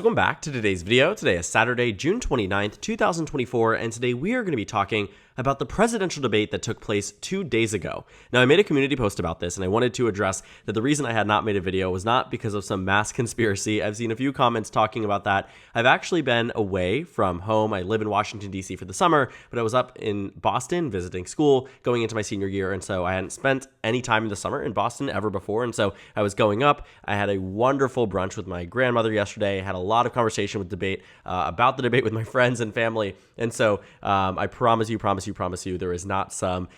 Welcome back to today's video. Today is Saturday, June 29th, 2024, and today we are going to be talking about the presidential debate that took place 2 days ago. Now, I made a community post about this, and I wanted to address that the reason I had not made a video was not because of some mass conspiracy. I've seen a few comments talking about that. I've actually been away from home. I live in Washington, D.C. for the summer, but I was up in Boston visiting school going into my senior year, and so I hadn't spent any time in the summer in Boston ever before, and so I was going up. I had a wonderful brunch with my grandmother yesterday. I had a lot of conversation with debate about the debate with my friends and family, and so I promise you, there is not some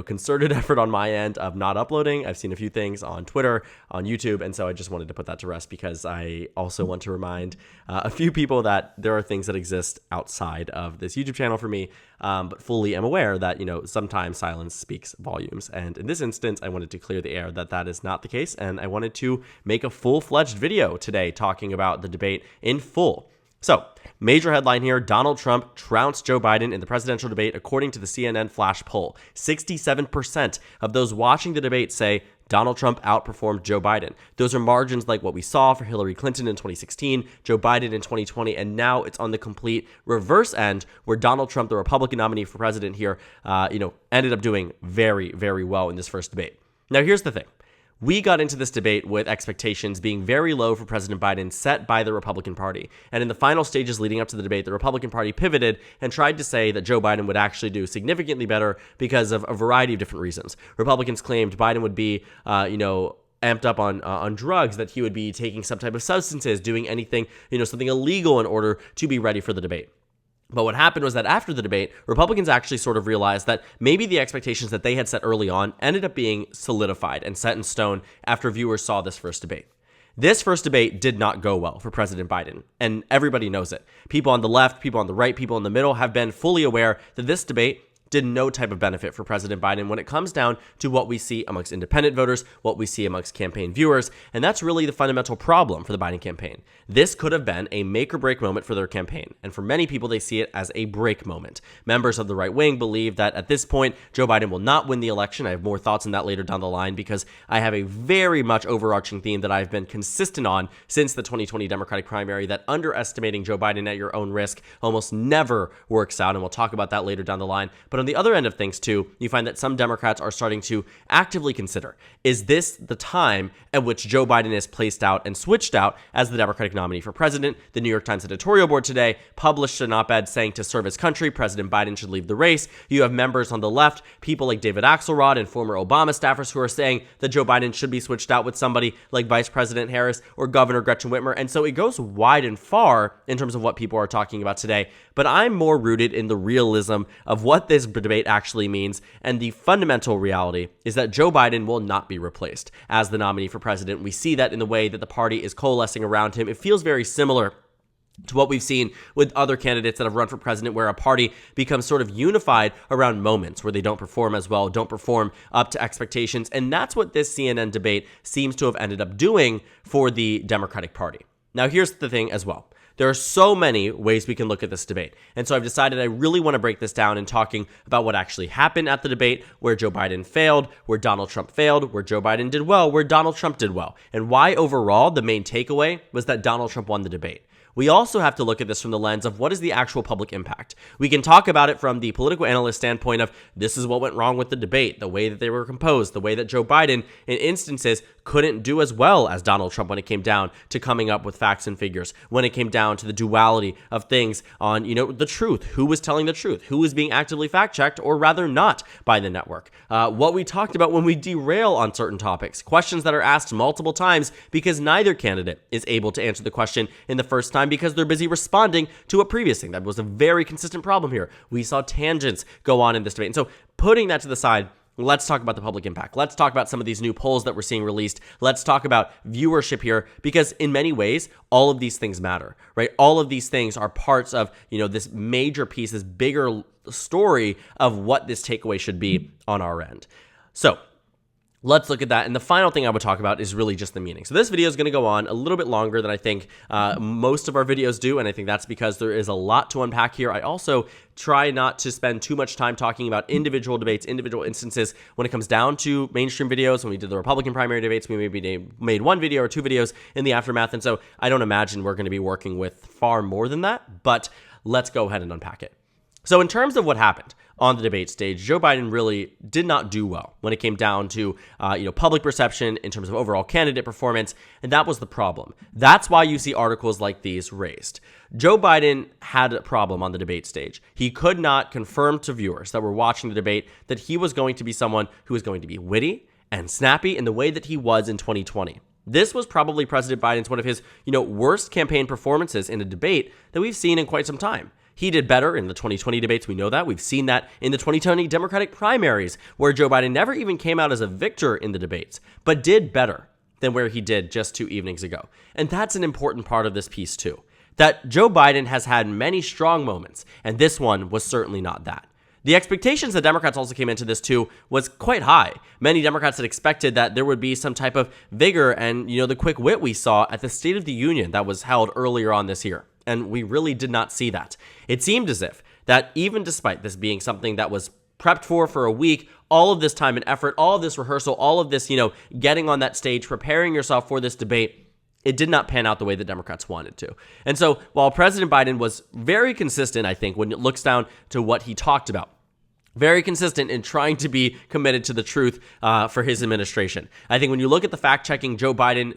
concerted effort on my end of not uploading. I've seen a few things on Twitter, on YouTube, and so I just wanted to put that to rest because I also want to remind a few people that there are things that exist outside of this YouTube channel for me, but fully am aware that sometimes silence speaks volumes, and in this instance, I wanted to clear the air that that is not the case, and I wanted to make a full-fledged video today talking about the debate in full. So, major headline here, Donald Trump trounced Joe Biden in the presidential debate according to the CNN flash poll. 67% of those watching the debate say Donald Trump outperformed Joe Biden. Those are margins like what we saw for Hillary Clinton in 2016, Joe Biden in 2020, and now it's on the complete reverse end where Donald Trump, the Republican nominee for president here, ended up doing very, very well in this first debate. Now, here's the thing. We got into this debate with expectations being very low for President Biden set by the Republican Party. And in the final stages leading up to the debate, the Republican Party pivoted and tried to say that Joe Biden would actually do significantly better because of a variety of different reasons. Republicans claimed Biden would be, amped up on drugs, that he would be taking some type of substances, doing anything, something illegal in order to be ready for the debate. But what happened was that after the debate, Republicans actually sort of realized that maybe the expectations that they had set early on ended up being solidified and set in stone after viewers saw this first debate. This first debate did not go well for President Biden, and everybody knows it. People on the left, people on the right, people in the middle have been fully aware that this debate did no type of benefit for President Biden when it comes down to what we see amongst independent voters, what we see amongst campaign viewers, and that's really the fundamental problem for the Biden campaign. This could have been a make or break moment for their campaign, and for many people, they see it as a break moment. Members of the right wing believe that at this point, Joe Biden will not win the election. I have more thoughts on that later down the line because I have a very much overarching theme that I've been consistent on since the 2020 Democratic primary, that underestimating Joe Biden at your own risk almost never works out, and we'll talk about that later down the line. But on the other end of things, too, you find that some Democrats are starting to actively consider, is this the time at which Joe Biden is placed out and switched out as the Democratic nominee for president? The New York Times editorial board today published an op-ed saying to serve his country, President Biden should leave the race. You have members on the left, people like David Axelrod and former Obama staffers who are saying that Joe Biden should be switched out with somebody like Vice President Harris or Governor Gretchen Whitmer. And so it goes wide and far in terms of what people are talking about today. But I'm more rooted in the realism of what this debate actually means, and the fundamental reality is that Joe Biden will not be replaced as the nominee for president. We see that in the way that the party is coalescing around him. It feels very similar to what we've seen with other candidates that have run for president, where a party becomes sort of unified around moments where they don't perform as well, don't perform up to expectations, and that's what this CNN debate seems to have ended up doing for the Democratic Party. Now, here's the thing as well. There are so many ways we can look at this debate. And so I've decided I really want to break this down in talking about what actually happened at the debate, where Joe Biden failed, where Donald Trump failed, where Joe Biden did well, where Donald Trump did well, and why overall the main takeaway was that Donald Trump won the debate. We also have to look at this from the lens of what is the actual public impact. We can talk about it from the political analyst standpoint of this is what went wrong with the debate, the way that they were composed, the way that Joe Biden, in instances, couldn't do as well as Donald Trump when it came down to coming up with facts and figures, when it came down to the duality of things on, the truth, who was telling the truth, who was being actively fact-checked, or rather not by the network. What we talked about when we derail on certain topics, questions that are asked multiple times because neither candidate is able to answer the question in the first time because they're busy responding to a previous thing. That was a very consistent problem here. We saw tangents go on in this debate. And so putting that to the side, let's talk about the public impact. Let's talk about some of these new polls that we're seeing released. Let's talk about viewership here, because in many ways, all of these things matter, right? All of these things are parts of, this major piece, this bigger story of what this takeaway should be on our end. So let's look at that. And the final thing I would talk about is really just the meaning. So this video is going to go on a little bit longer than I think most of our videos do. And I think that's because there is a lot to unpack here. I also try not to spend too much time talking about individual debates, individual instances when it comes down to mainstream videos. When we did the Republican primary debates, we maybe made one video or two videos in the aftermath. And so I don't imagine we're going to be working with far more than that. But let's go ahead and unpack it. So in terms of what happened on the debate stage, Joe Biden really did not do well when it came down to public perception in terms of overall candidate performance, and that was the problem. That's why you see articles like these raised. Joe Biden had a problem on the debate stage. He could not confirm to viewers that were watching the debate that he was going to be someone who was going to be witty and snappy in the way that he was in 2020. This was probably President Biden's one of his worst campaign performances in a debate that we've seen in quite some time. He did better in the 2020 debates. We know that. We've seen that in the 2020 Democratic primaries, where Joe Biden never even came out as a victor in the debates, but did better than where he did just 2 evenings ago. And that's an important part of this piece too, that Joe Biden has had many strong moments, and this one was certainly not that. The expectations that Democrats also came into this too was quite high. Many Democrats had expected that there would be some type of vigor and, the quick wit we saw at the State of the Union that was held earlier on this year. And we really did not see that. It seemed as if that even despite this being something that was prepped for a week, all of this time and effort, all of this rehearsal, all of this, getting on that stage, preparing yourself for this debate, it did not pan out the way the Democrats wanted to. And so while President Biden was very consistent, I think, when it looks down to what he talked about, very consistent in trying to be committed to the truth for his administration. I think when you look at the fact-checking, Joe Biden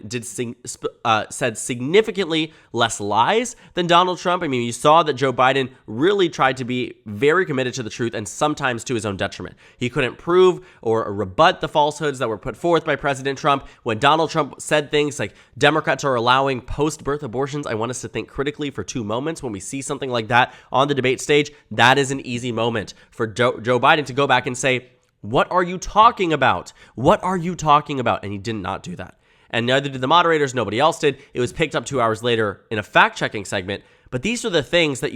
said significantly less lies than Donald Trump. I mean, you saw that Joe Biden really tried to be very committed to the truth and sometimes to his own detriment. He couldn't prove or rebut the falsehoods that were put forth by President Trump. When Donald Trump said things like Democrats are allowing post-birth abortions, I want us to think critically for 2 moments. When we see something like that on the debate stage, that is an easy moment for Joe Biden to go back and say, what are you talking about? What are you talking about? And he did not do that. And neither did the moderators. Nobody else did. It was picked up 2 hours later in a fact-checking segment. But these are the things that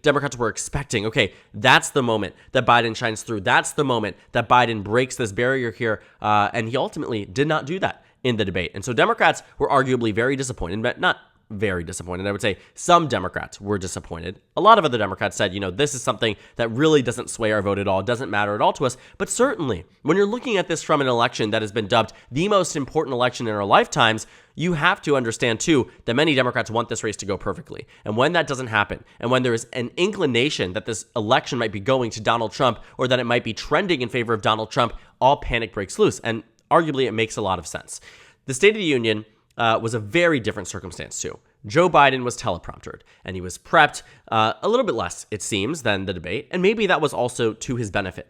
Democrats were expecting. Okay, that's the moment that Biden shines through. That's the moment that Biden breaks this barrier here. And he ultimately did not do that in the debate. And so Democrats were arguably very disappointed, but not very disappointed. I would say some Democrats were disappointed. A lot of other Democrats said, this is something that really doesn't sway our vote at all, doesn't matter at all to us. But certainly, when you're looking at this from an election that has been dubbed the most important election in our lifetimes, you have to understand, too, that many Democrats want this race to go perfectly. And when that doesn't happen, and when there is an inclination that this election might be going to Donald Trump, or that it might be trending in favor of Donald Trump, all panic breaks loose. And arguably, it makes a lot of sense. The State of the Union was a very different circumstance, too. Joe Biden was telepromptered, and he was prepped a little bit less, it seems, than the debate, and maybe that was also to his benefit.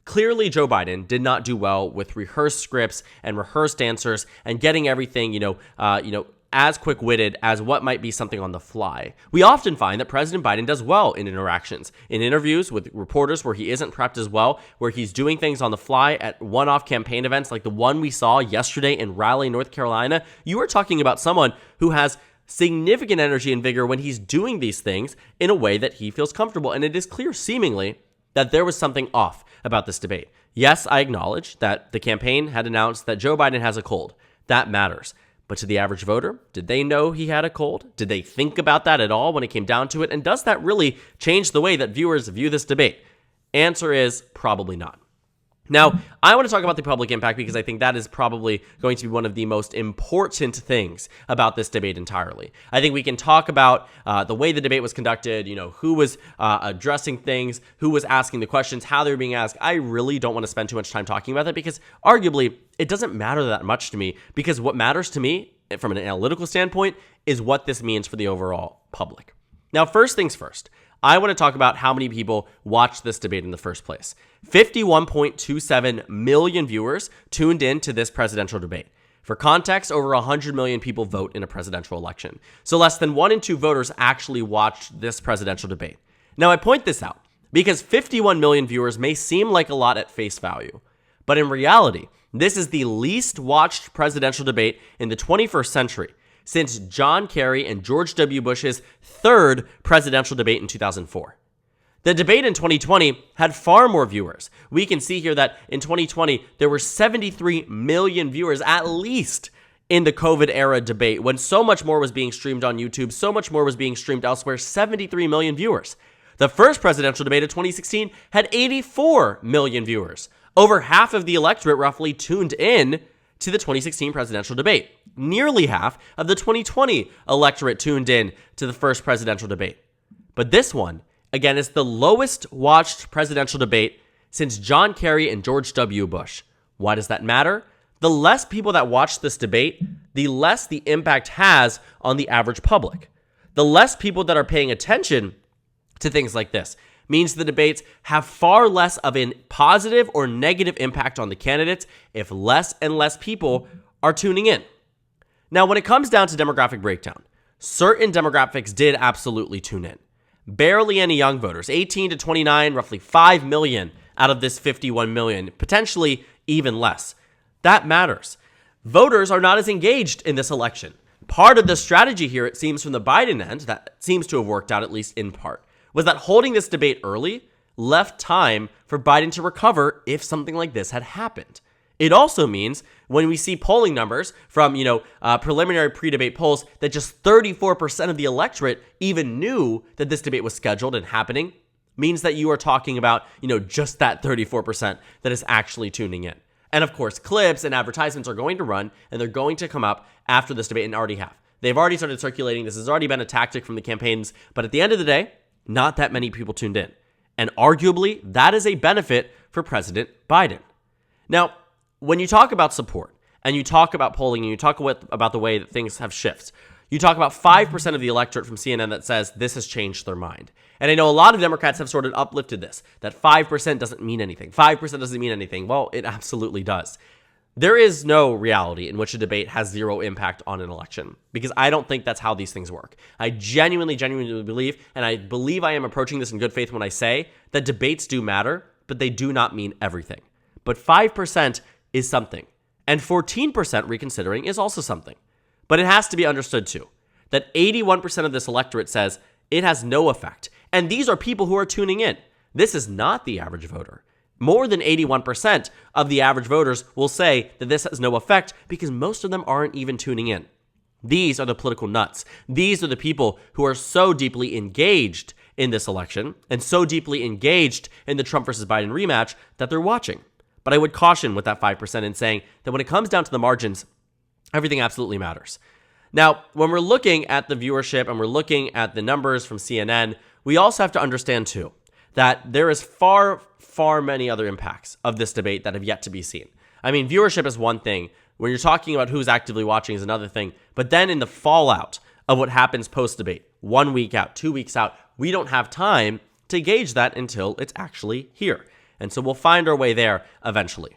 Clearly, Joe Biden did not do well with rehearsed scripts and rehearsed answers and getting everything, as quick-witted as what might be something on the fly. We often find that President Biden does well in interactions, in interviews with reporters where he isn't prepped as well, where he's doing things on the fly at one-off campaign events like the one we saw yesterday in Raleigh, North Carolina. You are talking about someone who has significant energy and vigor when he's doing these things in a way that he feels comfortable. And it is clear, seemingly, that there was something off about this debate. Yes, I acknowledge that the campaign had announced that Joe Biden has a cold. That matters. But to the average voter, did they know he had a cold? Did they think about that at all when it came down to it? And does that really change the way that viewers view this debate? Answer is probably not. Now, I want to talk about the public impact because I think that is probably going to be one of the most important things about this debate entirely. I think we can talk about the way the debate was conducted, who was addressing things, who was asking the questions, how they were being asked. I really don't want to spend too much time talking about that because arguably it doesn't matter that much to me, because what matters to me from an analytical standpoint is what this means for the overall public. Now, first things first. I want to talk about how many people watched this debate in the first place. 51.27 million viewers tuned in to this presidential debate. For context, over 100 million people vote in a presidential election. So less than 1 in 2 voters actually watched this presidential debate. Now, I point this out because 51 million viewers may seem like a lot at face value. But in reality, this is the least watched presidential debate in the 21st century, since John Kerry and George W. Bush's third presidential debate in 2004. The debate in 2020 had far more viewers. We can see here that in 2020, there were 73 million viewers at least in the COVID era debate, when so much more was being streamed on YouTube, so much more was being streamed elsewhere, 73 million viewers. The first presidential debate of 2016 had 84 million viewers. Over half of the electorate roughly tuned in to the 2016 presidential debate. Nearly half of the 2020 electorate tuned in to the first presidential debate. But this one, again, is the lowest watched presidential debate since John Kerry and George W. Bush. Why does that matter? The less people that watch this debate, the less the impact has on the average public. The less people that are paying attention to things like this means the debates have far less of a positive or negative impact on the candidates if less and less people are tuning in. Now, when it comes down to demographic breakdown, certain demographics did absolutely tune in. Barely any young voters, 18 to 29, roughly 5 million out of this 51 million, potentially even less. That matters. Voters are not as engaged in this election. Part of the strategy here, it seems from the Biden end, that seems to have worked out at least in part, was that holding this debate early left time for Biden to recover if something like this had happened. It also means when we see polling numbers from, preliminary pre-debate polls that just 34% of the electorate even knew that this debate was scheduled and happening, means that you are talking about, just that 34% that is actually tuning in. And of course, clips and advertisements are going to run and they're going to come up after this debate and already have. They've already started circulating. This has already been a tactic from the campaigns. But at the end of the day, not that many people tuned in. And arguably, that is a benefit for President Biden. Now, when you talk about support and you talk about polling and you talk about the way that things have shifted, you talk about 5% of the electorate from CNN that says this has changed their mind. And I know a lot of Democrats have sort of uplifted this, that 5% doesn't mean anything. 5% doesn't mean anything. Well, it absolutely does. There is no reality in which a debate has zero impact on an election, because I don't think that's how these things work. I genuinely believe, and I believe I am approaching this in good faith when I say that debates do matter, but they do not mean everything. But 5% is something, and 14% reconsidering is also something. But it has to be understood too, that 81% of this electorate says it has no effect. And these are people who are tuning in. This is not the average voter. More than 81% of the average voters will say that this has no effect because most of them aren't even tuning in. These are the political nuts. These are the people who are so deeply engaged in this election and so deeply engaged in the Trump versus Biden rematch that they're watching. But I would caution with that 5% in saying that when it comes down to the margins, everything absolutely matters. Now, when we're looking at the viewership and we're looking at the numbers from CNN, we also have to understand too that there is far many other impacts of this debate that have yet to be seen. I mean, viewership is one thing. When you're talking about who's actively watching is another thing. But then in the fallout of what happens post-debate, 1 week out, 2 weeks out, we don't have time to gauge that until it's actually here. And so we'll find our way there eventually.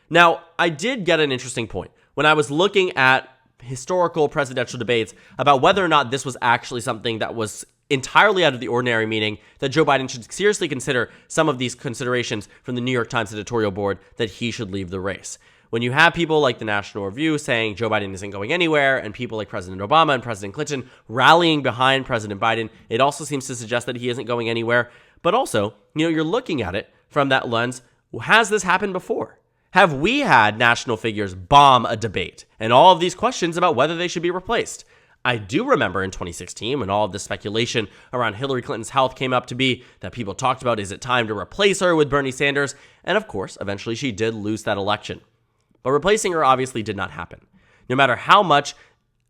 Now, I did get an interesting point when I was looking at historical presidential debates about whether or not this was actually something that was entirely out of the ordinary, meaning that Joe Biden should seriously consider some of these considerations from the New York Times editorial board that he should leave the race. When you have people like the National Review saying Joe Biden isn't going anywhere, and people like President Obama and President Clinton rallying behind President Biden, it also seems to suggest that he isn't going anywhere. But also, you're looking at it from that lens. Has this happened before? Have we had national figures bomb a debate and all of these questions about whether they should be replaced? I do remember in 2016 when all of the speculation around Hillary Clinton's health came up to be that people talked about, is it time to replace her with Bernie Sanders? And of course, eventually she did lose that election. But replacing her obviously did not happen. No matter how much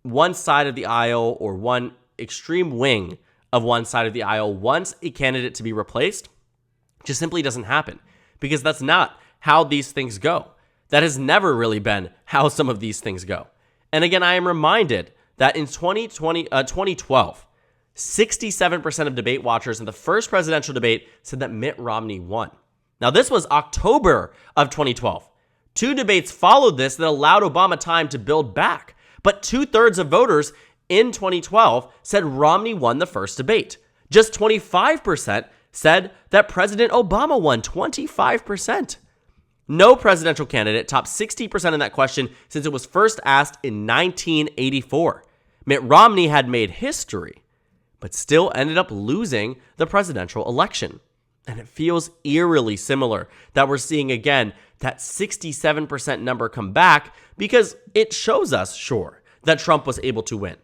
one side of the aisle or one extreme wing of one side of the aisle wants a candidate to be replaced, just simply doesn't happen, because that's not how these things go. That has never really been how some of these things go. And again, I am reminded that in 2012, 67% of debate watchers in the first presidential debate said that Mitt Romney won. Now, this was October of 2012. 2 debates followed this that allowed Obama time to build back. But 2/3 of voters in 2012 said Romney won the first debate. Just 25% said that President Obama won. 25%. No presidential candidate topped 60% in that question since it was first asked in 1984. Mitt Romney had made history, but still ended up losing the presidential election. And it feels eerily similar that we're seeing again that 67% number come back because it shows us, sure, that Trump was able to win.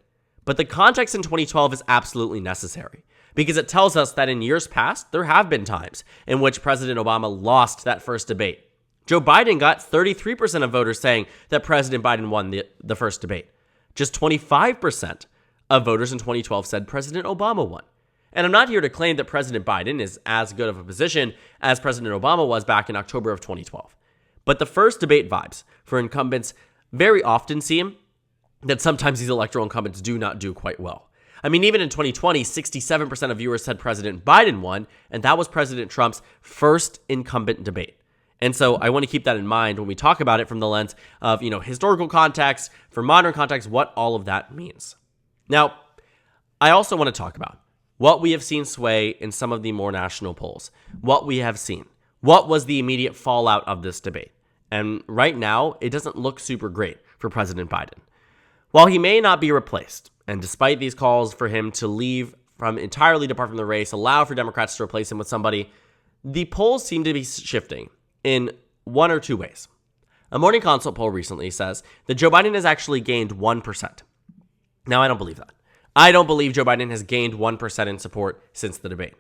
But the context in 2012 is absolutely necessary because it tells us that in years past, there have been times in which President Obama lost that first debate. Joe Biden got 33% of voters saying that President Biden won the first debate. Just 25% of voters in 2012 said President Obama won. And I'm not here to claim that President Biden is as good of a position as President Obama was back in October of 2012. But the first debate vibes for incumbents very often seem that sometimes these electoral incumbents do not do quite well. I mean, even in 2020, 67% of viewers said President Biden won, and that was President Trump's first incumbent debate. And so I want to keep that in mind when we talk about it from the lens of, historical context, for modern context, what all of that means. Now, I also want to talk about what we have seen sway in some of the more national polls, what we have seen, what was the immediate fallout of this debate. And right now, it doesn't look super great for President Biden. While he may not be replaced, and despite these calls for him to leave entirely depart from the race, allow for Democrats to replace him with somebody, the polls seem to be shifting in one or two ways. A Morning Consult poll recently says that Joe Biden has actually gained 1%. Now, I don't believe that. I don't believe Joe Biden has gained 1% in support since the debate.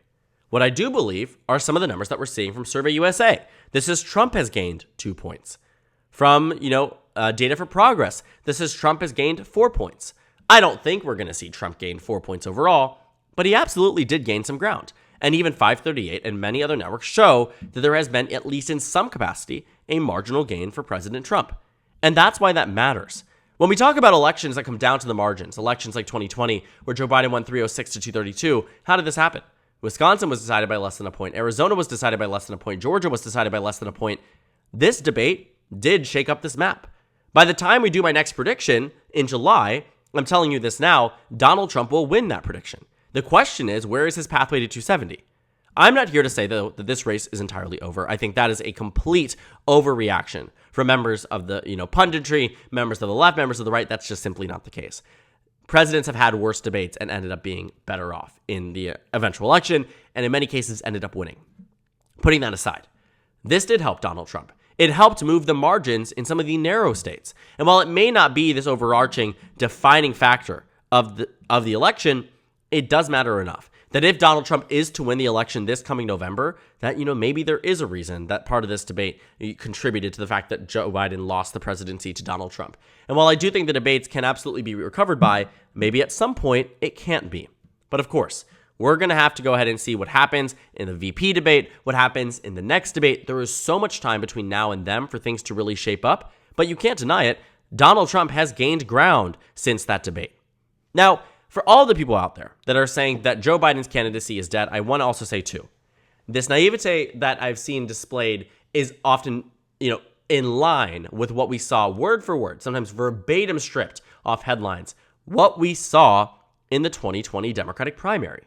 What I do believe are some of the numbers that we're seeing from Survey USA. This is Trump has gained 2 points. From, Data for Progress, this is Trump has gained 4 points. I don't think we're going to see Trump gain 4 points overall, but he absolutely did gain some ground. And even FiveThirtyEight and many other networks show that there has been, at least in some capacity, a marginal gain for President Trump. And that's why that matters. When we talk about elections that come down to the margins, elections like 2020, where Joe Biden won 306 to 232, how did this happen? Wisconsin was decided by less than a point. Arizona was decided by less than a point. Georgia was decided by less than a point. This debate did shake up this map. By the time we do my next prediction in July, I'm telling you this now, Donald Trump will win that prediction. The question is, where is his pathway to 270? I'm not here to say, though, that this race is entirely over. I think that is a complete overreaction from members of the, punditry, members of the left, members of the right. That's just simply not the case. Presidents have had worse debates and ended up being better off in the eventual election, and in many cases ended up winning. Putting that aside, this did help Donald Trump. It helped move the margins in some of the narrow states. And while it may not be this overarching defining factor of the election, it does matter enough that if Donald Trump is to win the election this coming November, that, maybe there is a reason that part of this debate contributed to the fact that Joe Biden lost the presidency to Donald Trump. And while I do think the debates can absolutely be recovered by, maybe at some point it can't be. But of course, we're going to have to go ahead and see what happens in the VP debate, what happens in the next debate. There is so much time between now and then for things to really shape up, but you can't deny it. Donald Trump has gained ground since that debate. Now, for all the people out there that are saying that Joe Biden's candidacy is dead, I want to also say too, this naivete that I've seen displayed is often, in line with what we saw word for word, sometimes verbatim stripped off headlines, what we saw in the 2020 Democratic primary.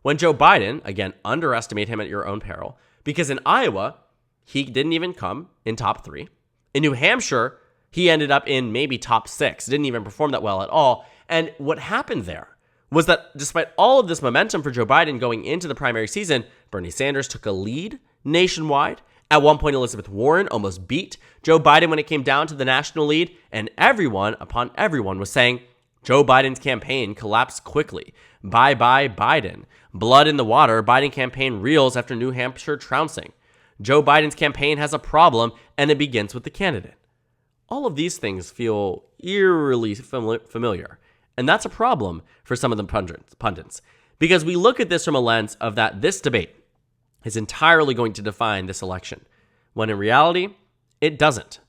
When Joe Biden, again, underestimate him at your own peril, because in Iowa, he didn't even come in top 3. In New Hampshire, he ended up in maybe top 6, didn't even perform that well at all. And what happened there was that despite all of this momentum for Joe Biden going into the primary season, Bernie Sanders took a lead nationwide. At one point, Elizabeth Warren almost beat Joe Biden when it came down to the national lead, and everyone was saying Joe Biden's campaign collapsed quickly. Bye-bye Biden. Blood in the water, Biden campaign reels after New Hampshire trouncing. Joe Biden's campaign has a problem, and it begins with the candidate. All of these things feel eerily familiar, and that's a problem for some of the pundits, because we look at this from a lens of that this debate is entirely going to define this election, when in reality, it doesn't.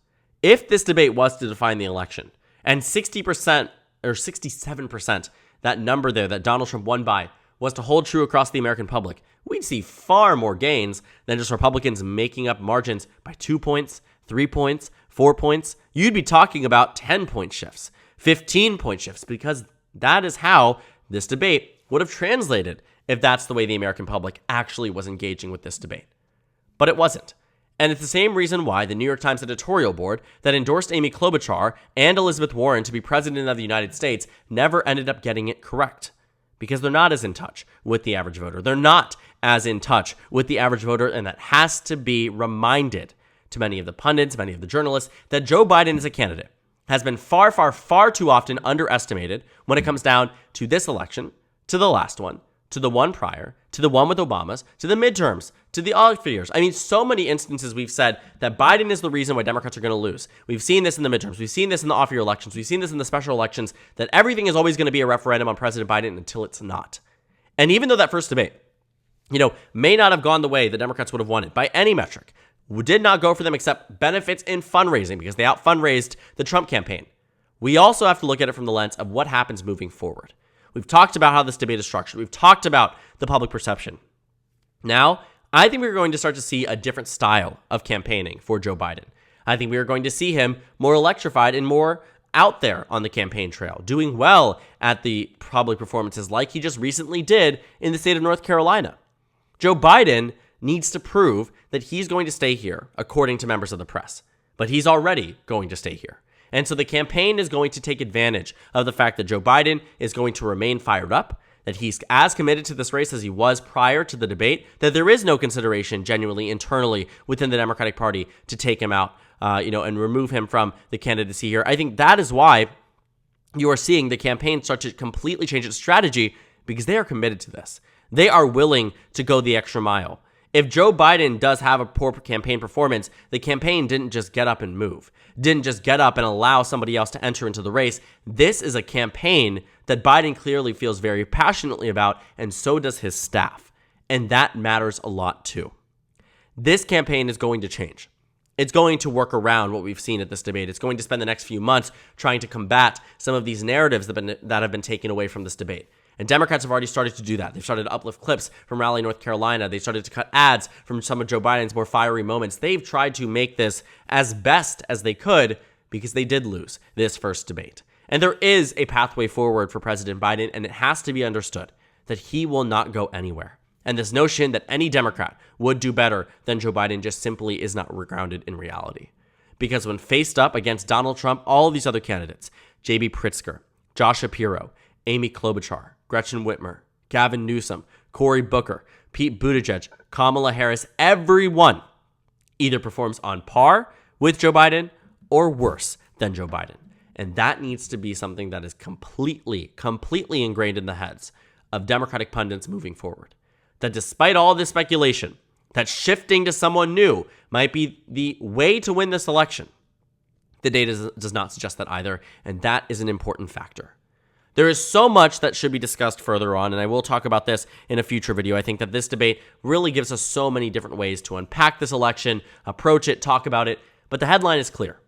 If this debate was to define the election, and 60% or 67%, that number there that Donald Trump won by, was to hold true across the American public, we'd see far more gains than just Republicans making up margins by 2 points, 3 points, 4 points. You'd be talking about 10-point shifts, 15-point shifts, because that is how this debate would have translated if that's the way the American public actually was engaging with this debate. But it wasn't. And it's the same reason why the New York Times editorial board that endorsed Amy Klobuchar and Elizabeth Warren to be president of the United States never ended up getting it correct. Because they're not as in touch with the average voter. They're not as in touch with the average voter, and that has to be reminded to many of the pundits, many of the journalists, that Joe Biden as a candidate has been far, far, far too often underestimated when it comes down to this election, to the last one, to the one prior, to the one with Obama's, to the midterms, to the off years. I mean, so many instances we've said that Biden is the reason why Democrats are going to lose. We've seen this in the midterms. We've seen this in the off-year elections. We've seen this in the special elections, that everything is always going to be a referendum on President Biden until it's not. And even though that first debate, may not have gone the way the Democrats would have wanted by any metric, did not go for them except benefits in fundraising because they out-fundraised the Trump campaign. We also have to look at it from the lens of what happens moving forward. We've talked about how this debate is structured. We've talked about the public perception. Now, I think we're going to start to see a different style of campaigning for Joe Biden. I think we are going to see him more electrified and more out there on the campaign trail, doing well at the public performances like he just recently did in the state of North Carolina. Joe Biden needs to prove that he's going to stay here, according to members of the press. But he's already going to stay here. And so the campaign is going to take advantage of the fact that Joe Biden is going to remain fired up, that he's as committed to this race as he was prior to the debate, that there is no consideration genuinely internally within the Democratic Party to take him out, and remove him from the candidacy here. I think that is why you are seeing the campaign start to completely change its strategy, because they are committed to this. They are willing to go the extra mile. If Joe Biden does have a poor campaign performance, the campaign didn't just get up and move, didn't just get up and allow somebody else to enter into the race. This is a campaign that Biden clearly feels very passionately about, and so does his staff. And that matters a lot too. This campaign is going to change. It's going to work around what we've seen at this debate. It's going to spend the next few months trying to combat some of these narratives that have been taken away from this debate. And Democrats have already started to do that. They've started to uplift clips from Raleigh, North Carolina. They started to cut ads from some of Joe Biden's more fiery moments. They've tried to make this as best as they could because they did lose this first debate. And there is a pathway forward for President Biden, and it has to be understood that he will not go anywhere. And this notion that any Democrat would do better than Joe Biden just simply is not grounded in reality. Because when faced up against Donald Trump, all of these other candidates, J.B. Pritzker, Josh Shapiro, Amy Klobuchar, Gretchen Whitmer, Gavin Newsom, Cory Booker, Pete Buttigieg, Kamala Harris, everyone either performs on par with Joe Biden or worse than Joe Biden. And that needs to be something that is completely ingrained in the heads of Democratic pundits moving forward. That despite all this speculation, that shifting to someone new might be the way to win this election, the data does not suggest that either, and that is an important factor. There is so much that should be discussed further on, and I will talk about this in a future video. I think that this debate really gives us so many different ways to unpack this election, approach it, talk about it, but the headline is clear.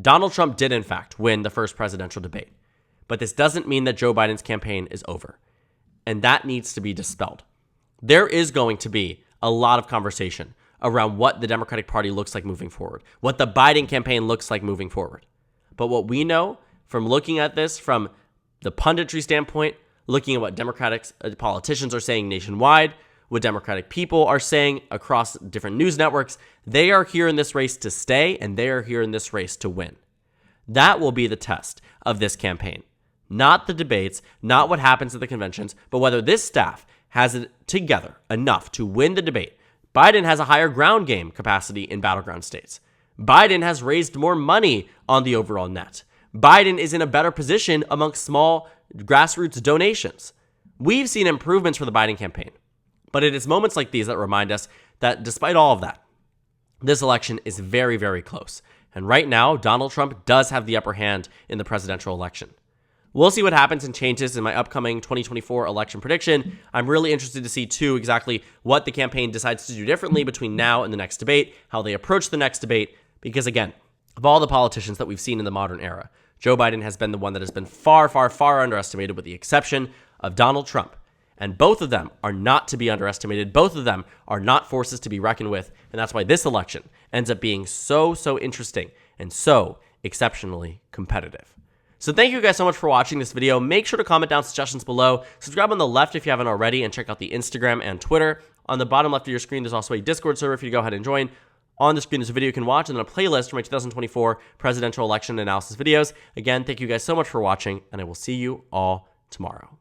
Donald Trump did, in fact, win the first presidential debate, but this doesn't mean that Joe Biden's campaign is over, and that needs to be dispelled. There is going to be a lot of conversation around what the Democratic Party looks like moving forward, what the Biden campaign looks like moving forward. But what we know from looking at this from the punditry standpoint, looking at what Democratic politicians are saying nationwide, what Democratic people are saying across different news networks, they are here in this race to stay, and they are here in this race to win. That will be the test of this campaign. Not the debates, not what happens at the conventions, but whether this staff has it together enough to win the debate. Biden has a higher ground game capacity in battleground states. Biden has raised more money on the overall net. Biden is in a better position amongst small grassroots donations. We've seen improvements for the Biden campaign, but it is moments like these that remind us that despite all of that, this election is very, very close. And right now, Donald Trump does have the upper hand in the presidential election. We'll see what happens and changes in my upcoming 2024 election prediction. I'm really interested to see, too, exactly what the campaign decides to do differently between now and the next debate, how they approach the next debate, because, again, of all the politicians that we've seen in the modern era, Joe Biden has been the one that has been far, far, far underestimated, with the exception of Donald Trump. And both of them are not to be underestimated. Both of them are not forces to be reckoned with. And that's why this election ends up being so interesting and so exceptionally competitive. So thank you guys so much for watching this video. Make sure to comment down suggestions below. Subscribe on the left if you haven't already, and check out the Instagram and Twitter. On the bottom left of your screen, there's also a Discord server for you to go ahead and join. On the screen is a video you can watch, and then a playlist for my 2024 presidential election analysis videos. Again, thank you guys so much for watching, and I will see you all tomorrow.